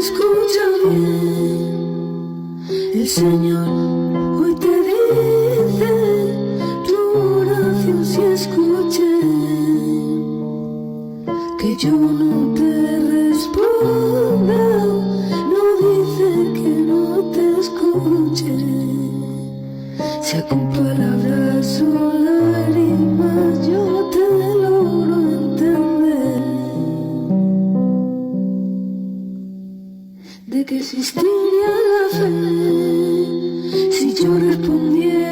escucha bien. El Señor hoy te dice, tu oración si escuche, que yo no te responda, no dice que no te escuche. Sea con palabras o lágrimas, yo te logro entender de que existiría la fe si yo respondiera